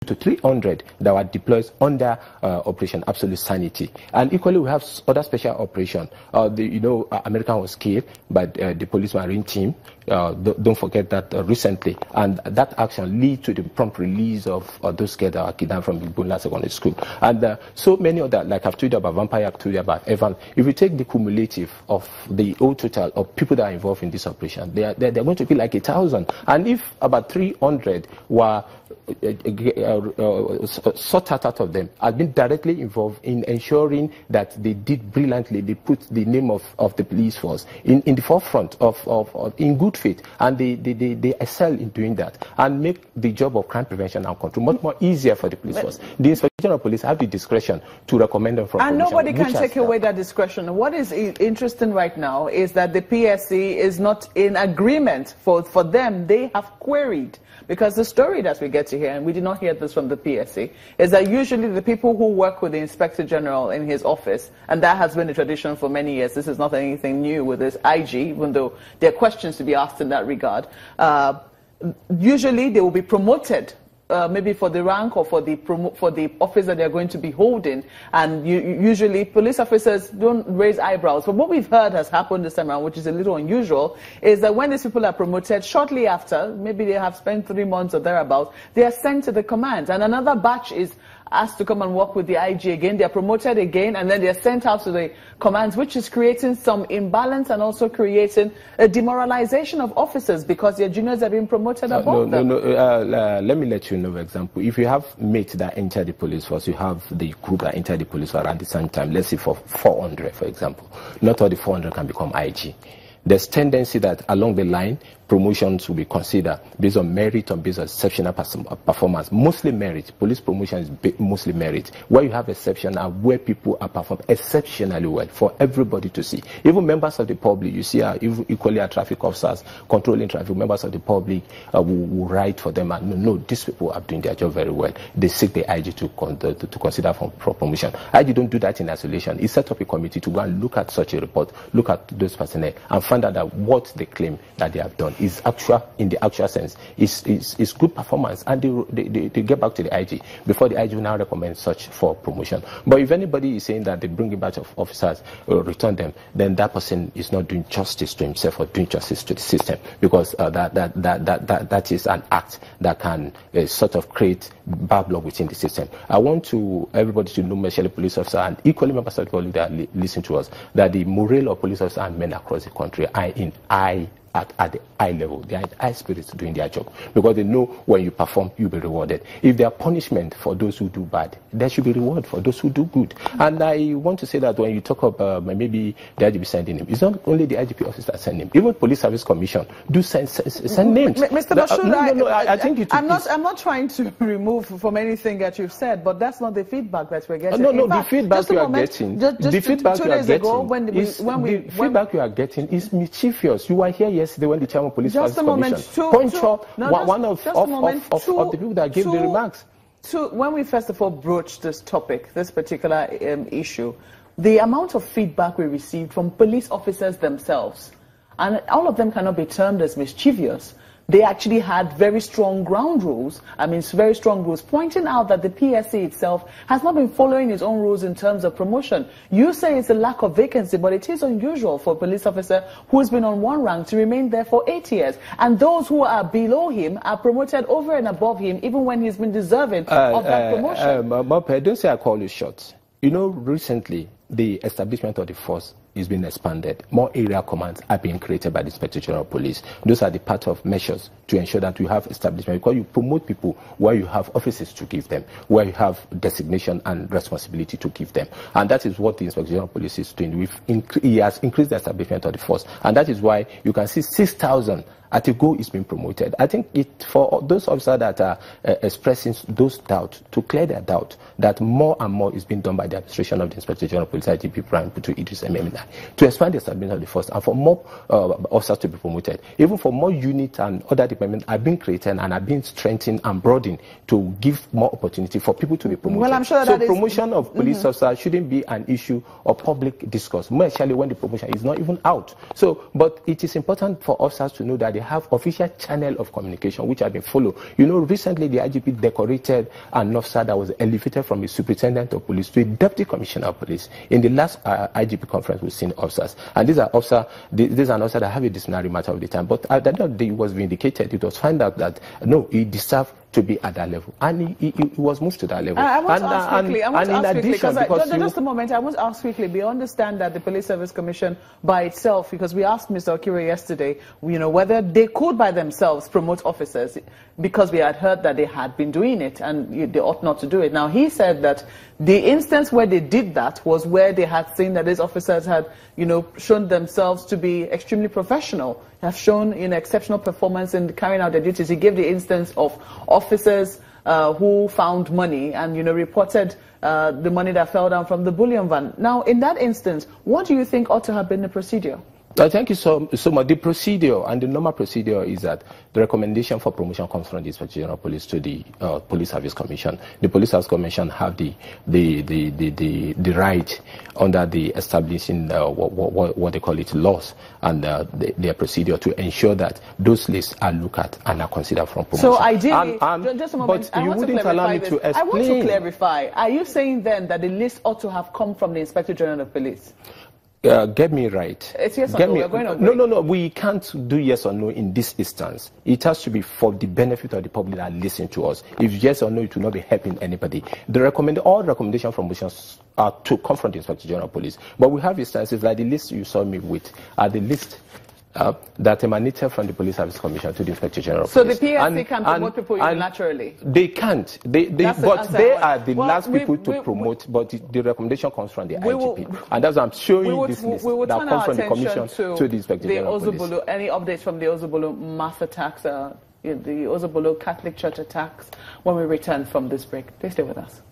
to 300 that were deployed under Operation Absolute Sanity. And equally, we have other special operations. American was killed by the police marine team. Don't forget that recently. And that action lead to the prompt release of those kids that were kidnapped from the Bunla Secondary School. And so many other, like I've told you about Vampire, I've told you about Evan. If you take the cumulative of the whole total of people that are involved in this operation, they're going to be like 1,000. And if about 300 were sought out of them, have been directly involved in ensuring that they did brilliantly, they put the name of the police force in the forefront in good faith, and they excel in doing that and make the job of crime prevention and control much more easier for the police force. The Inspection of Police have the discretion to recommend them for promotion. And nobody can take away that discretion. What is interesting right now is that the PSC is not in agreement. For them, they have queried. Because the story that we get to hear, and we did not hear this from the PSC, is that usually the people who work with the Inspector General in his office, and that has been a tradition for many years, this is not anything new with this IG, even though there are questions to be asked in that regard, usually they will be promoted. Maybe for the rank or for the office that they're going to be holding, and usually police officers don't raise eyebrows. But what we've heard has happened this time around, which is a little unusual, is that when these people are promoted, shortly after, maybe they have spent 3 months or thereabouts, they are sent to the command, and another batch is asked to come and work with the IG again. They are promoted again, and then they are sent out to the commands, which is creating some imbalance and also creating a demoralization of officers because their juniors are being promoted above them. Let me let you know, for example, if you have mates that enter the police force, you have the group that enter the police force around the same time, let's say for 400, for example. Not all the 400 can become IG. There's tendency that along the line, promotions will be considered based on merit or based on exceptional performance. Mostly merit. Police promotion is mostly merit. Where you have exception are where people are performing exceptionally well for everybody to see. Even members of the public, you see, equally are traffic officers controlling traffic. Members of the public will write for them and no, these people are doing their job very well. They seek the IG to consider for promotion. IG don't do that in isolation. It set up a committee to go and look at such a report, look at those personnel, and find out that what they claim that they have done is actual, in the actual sense, is good performance, and they get back to the IG before the IG will now recommend such for promotion. But if anybody is saying that they bring a batch of officers or return them, then that person is not doing justice to himself or doing justice to the system, because that is an act that can sort of create bad blood within the system. I want everybody to know, especially police officers and equally members of the public that listen to us, that the morale of police officers and men across the country are at the high level. They are in high spirits doing their job because they know when you perform, you'll be rewarded. If there are punishment for those who do bad, there should be reward for those who do good. And I want to say that when you talk about maybe the IGP sending him, it's not only the IGP officer that send him. Even Police Service Commission do send names. Mr. Bashir, I think I'm not trying to remove from anything that you've said, but that's not the feedback that we're getting. The feedback you are getting, the feedback you are getting is mischievous. You are here yesterday when the chairman of Police Service Commission one of the people that gave the remarks. When we first of all broached this topic, this particular issue, the amount of feedback we received from police officers themselves, and all of them cannot be termed as mischievous. They actually had very strong ground rules, very strong rules, pointing out that the PSC itself has not been following its own rules in terms of promotion. You say it's a lack of vacancy, but it is unusual for a police officer who's been on one rank to remain there for 8 years. And those who are below him are promoted over and above him, even when he's been deserving of that promotion. Mope, don't say I call you short. You know, recently, the establishment of the force is being expanded. More area commands are being created by the Inspector General of Police. Those are the part of measures to ensure that you have establishment, because you promote people where you have offices to give them, where you have designation and responsibility to give them. And that is what the Inspector General of Police is doing. He has increased the establishment of the force. And that is why you can see 6,000 at a go is being promoted. I think for those officers that are expressing those doubts, to clear their doubt, that more and more is being done by the administration of the Inspector General of Police, IGP Prime to Idris Ememina, to expand the establishment of the force and for more officers to be promoted. Even for more units and other departments are being created and are being strengthened and broadened to give more opportunity for people to be promoted. Well, I'm sure so promotion of police officers shouldn't be an issue of public discourse, especially when the promotion is not even out. So, but it is important for officers to know that they have official channel of communication which have been followed. You know, recently the IGP decorated an officer that was elevated from a superintendent of police to a deputy commissioner of police. In the last IGP conference, we've seen officers, and these are officers. These are officers that have a disciplinary matter of the time. But at the end of the day, it was vindicated. It was found out that no, he deserved to be at that level, and he was moved to that level. I want to ask quickly. I want to ask quickly, because just a moment. I want to ask quickly. We understand that the Police Service Commission by itself, because we asked Mr. Okire yesterday, you know, whether they could by themselves promote officers, because we had heard that they had been doing it and they ought not to do it. Now he said that the instance where they did that was where they had seen that these officers had, you know, shown themselves to be extremely professional, have shown exceptional performance in carrying out their duties. He gave the instance of officers who found money and, you know, reported the money that fell down from the bullion van. Now, in that instance, what do you think ought to have been the procedure? Thank you so much. The procedure and the normal procedure is that the recommendation for promotion comes from the Inspector General of Police to the Police Service Commission. The Police Service Commission have the right under the establishing what they call it laws and their procedure to ensure that those lists are looked at and are considered for promotion. So ideally, just a moment, but you wouldn't allow me to explain. I want to clarify. Are you saying then that the list ought to have come from the Inspector General of Police? Get me right. It's yes or no. We're going on. No. We can't do yes or no in this instance. It has to be for the benefit of the public that listen to us. If yes or no, it will not be helping anybody. All recommendations from motions are to come from the Inspector General of Police. But we have instances like the list you saw me with, the list that emanated from the Police Service Commission to the Inspector General of Police. So the PSC can promote people unilaterally? They can't. They are the last people to promote, but the recommendation comes from the IGP. And that's why I'm showing you this list that comes from the Commission to the Inspector General of Police. Any updates from the Ozubulu mass attacks, the Ozubulu Catholic Church attacks, when we return from this break? Please stay with us.